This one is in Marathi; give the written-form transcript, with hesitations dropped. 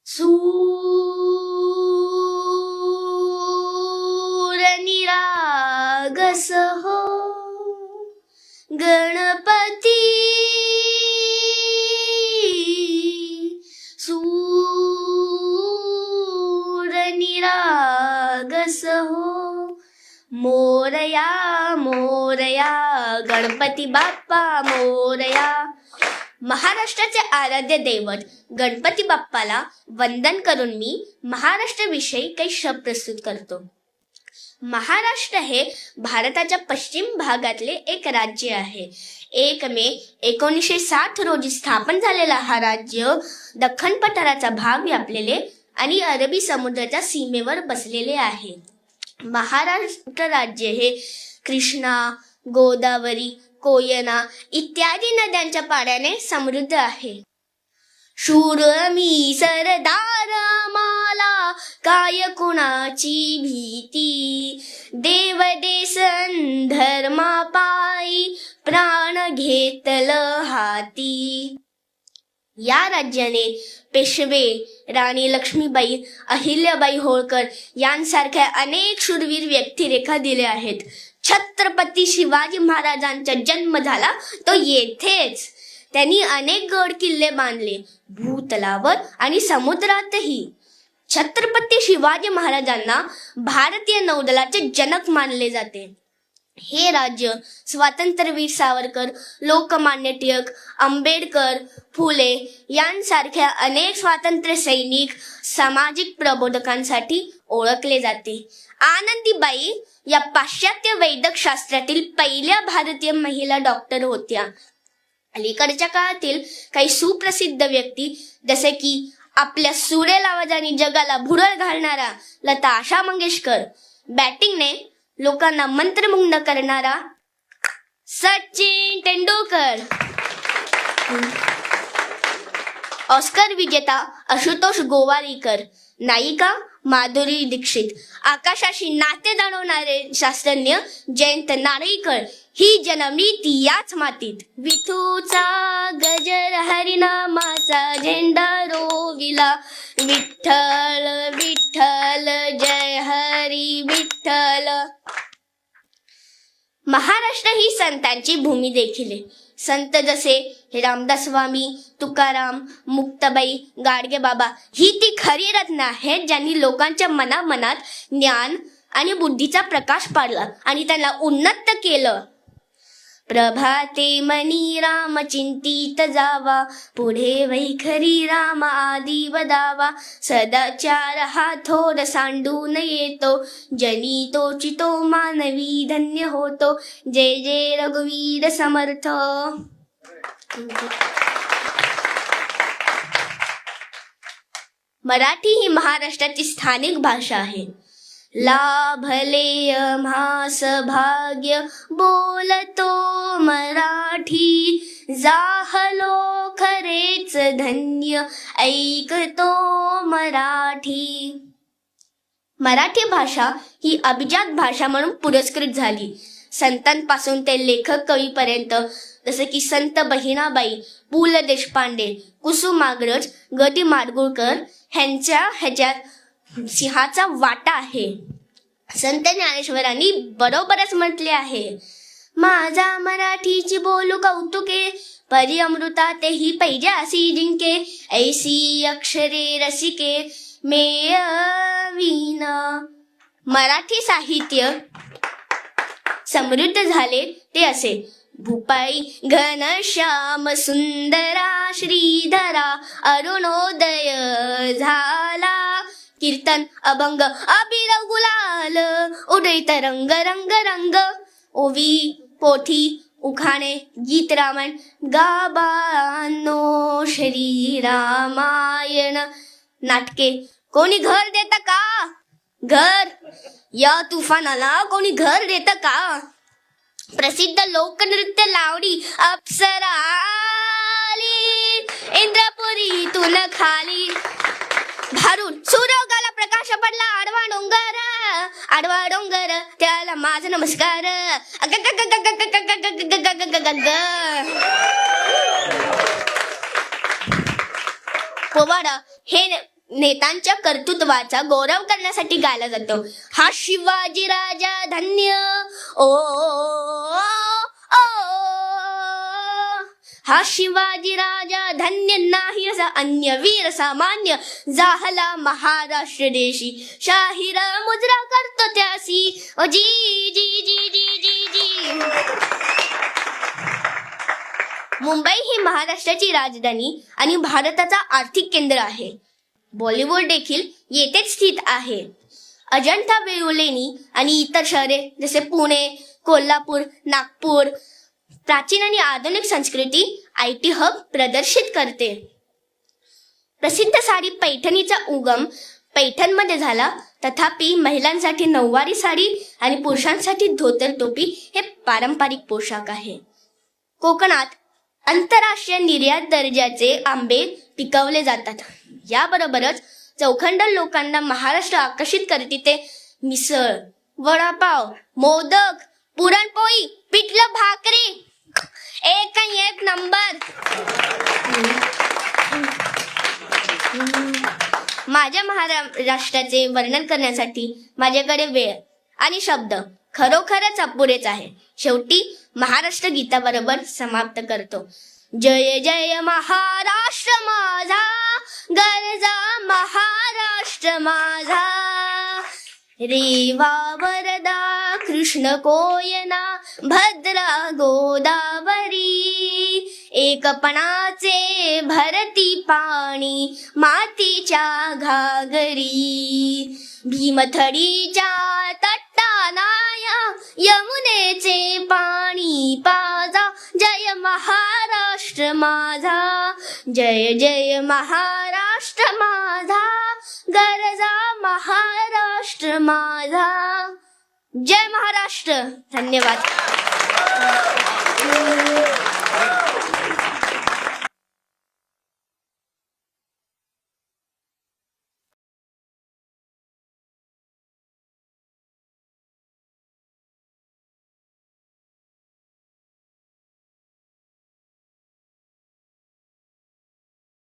सूरनिरागस हो गणपती, सूरनिरागस हो मोरया मोरया गणपती बाप्पा मोरया. महाराष्ट्राचे आराध्य दैवत गणपती बाप्पाला वंदन करून मी महाराष्ट्राविषयी काही शब्द प्रस्तुत करतो. महाराष्ट्र हे भारताच्या पश्चिम भागातले एक राज्य आहे. 1 मे 1907 रोजी स्थापन झालेला हा राज्य दख्खन पठाराचा भाग व्यापलेले आणि अरबी समुद्राच्या सीमेवर बसलेले आहे. महाराष्ट्र राज्य हे कृष्णा, गोदावरी, कोयना इत्यादी नद्यांच्या पाण्याने समृद्ध आहे. शूर मी सरदार माला काय कुणाची भीती, देव देसन धर्मा पायी प्राण घेतल हाती. या राज्याने पेशवे राणी लक्ष्मीबाई, अहिल्याबाई होळकर यांसारख्या अनेक शूरवीर व्यक्तिरेखा दिल्या आहेत. छत्रपती शिवाजी महाराजांचा जन्म झाला तो येथेच. त्यांनी अनेक गड किल्ले बांधले भूतलावर आणि समुद्रातही. छत्रपती शिवाजी महाराजांना भारतीय नौदलाचे जनक मानले जाते. हे राज्य स्वातंत्र्यवीर सावरकर, लोकमान्य टिळक, आंबेडकर, फुले यांसारख्या अनेक स्वातंत्र्य सैनिक, सामाजिक प्रबोधकांसाठी ओळखले जाते. आनंदीबाई या पाश्चात्य वैद्यक शास्त्रातील पहिल्या भारतीय महिला डॉक्टर होत्या. अलीकडच्या काळातील काही सुप्रसिद्ध व्यक्ती जसे की आपल्या सुरेल आवाजाने जगाला भुरळ घालणारा लता आशा मंगेशकर, बॅटिंगने लोकांना मंत्रमुग्ध करणारा सचिन तेंडुलकर, ऑस्कर विजेता आशुतोष गोवारीकर, नायिका माधुरी दीक्षित, आकाशाशी नाते जाणवणारे शास्त्रज्ञ जयंत नारळीकर ही जन्मली ती याच मातीत. विठूचा गजर हरिनामाचा झेंडा रोविला, विठ्ठल विठ्ठल जय हरी विठ्ठल. महाराष्ट्र ही संतांची भूमी देखील आहे. संत जसे रामदास स्वामी, तुकाराम, मुक्ताबाई, गाडगे बाबा ही ती खरी रत्न आहेत ज्यांनी लोकांच्या मनामनात ज्ञान आणि बुद्धीचा प्रकाश पाडला आणि त्यांना उन्नत केलं. प्रभाते मनी राम चिंतित जावा, पुढे वैखरी राम आदी वदावा. सदाचार हा थोर सांडून येतो, जनी तोचितो मानवी धन्य होतो. जय जय रघुवीर समर्थ. मराठी ही महाराष्ट्राची स्थानिक भाषा आहे. लाभले आम्हास भाग्य बोलतो मराठी, जाहलो खरेच धन्य ऐकतो मराठी. मराठी भाषा ही अभिजात भाषा म्हणून पुरस्कृत झाली. संतांपासून ते लेखक कवीपर्यंत जसे की संत बहिणाबाई, पु ल देशपांडे, कुसुमाग्रज, ग दी माडगूळकर ह्याच्यात सिंहाचा वाटा आहे. संत ज्ञानेश्वरांनी बरोबरच म्हटले आहे, माझा मराठीची बोलू कौतुके, परी अमृता तेही पैजासी जिंके, ऐसी अक्षरे रसिके मेळवीन. मराठी साहित्य समृद्ध झाले ते असे. भूपाई घनश्याम सुंदरा श्रीधरा, अरुणोदय झाला, कीर्तन अभंग अबिर गुलाल, उडळीत रंग रंग रंग. ओवी, पोथी, उखाणे, गीत रामायण गाबानो श्री रामायण. नाटके, कोणी घर देतं का घर, या तुफानाला कोणी घर देतं का. प्रसिद्ध लोकनृत्य लावणी अप्सरा आली, इंद्रपुरीतून खाली. भारून सूर्योगाला प्रकाश पडला, आडवा डोंगर त्याला माझा नमस्कार. पोवाडा हे नेत्यांच्या कर्तृत्वाचा गौरव करण्यासाठी गायला जातो. हा शिवाजी राजा धन्य ओ, हा शिवाजी राजा धन्य नाही असा अन्य वीर सामान्य जाहला महाराष्ट्र देशी शाहीर मुजरा करतो त्यासी ओ जी जी जी जी जी जी. मुंबई ही महाराष्ट्राची राजधानी आणि भारताचा आर्थिक केंद्र आहे. बॉलिवूड देखील येथेच स्थित आहे. अजंठा वेरुळलेणी आणि इतर शहरे जसे पुणे, कोल्हापूर, नागपूर प्राचीन आणि आधुनिक संस्कृती IT हब प्रदर्शित करते. प्रसिद्ध साडी पैठणीचा उगम पैठणमध्ये झाला. तथापि महिलांसाठी नऊवारी साडी आणि पुरुषांसाठी धोतर टोपी हे पारंपरिक पोशाख आहे. कोकणात आंतरराष्ट्रीय निर्यात दर्जाचे आंबे पिकवले जातात. याबरोबरच चौखंडल लोकांना महाराष्ट्र आकर्षित करते ते मिसळ, वडापाव, मोदक, पुरणपोळी, पिठलं भाकरी एक नंबर. माझ्या महाराष्ट्राचे वर्णन करण्यासाठी माझ्याकडे वेळ आणि शब्द खरोखरच अपुरेच आहे. शेवटी महाराष्ट्र गीताबरोबर समाप्त करतो. जय जय महाराष्ट्र माझा, गरजा महाराष्ट्र माझा. रेवा वरदा कृष्ण कोयना भद्रा गोदावरी. एकपणाचे भरती पाणी मातीच्या घागरी. भीमथडीच्या तट्टानाया यमुनेचे पाणी पाजा. जय महाराष्ट्र माझा, जय जय महाराष्ट्र माझा, गरजा महाराष्ट्र माझा. जय महाराष्ट्र. धन्यवाद.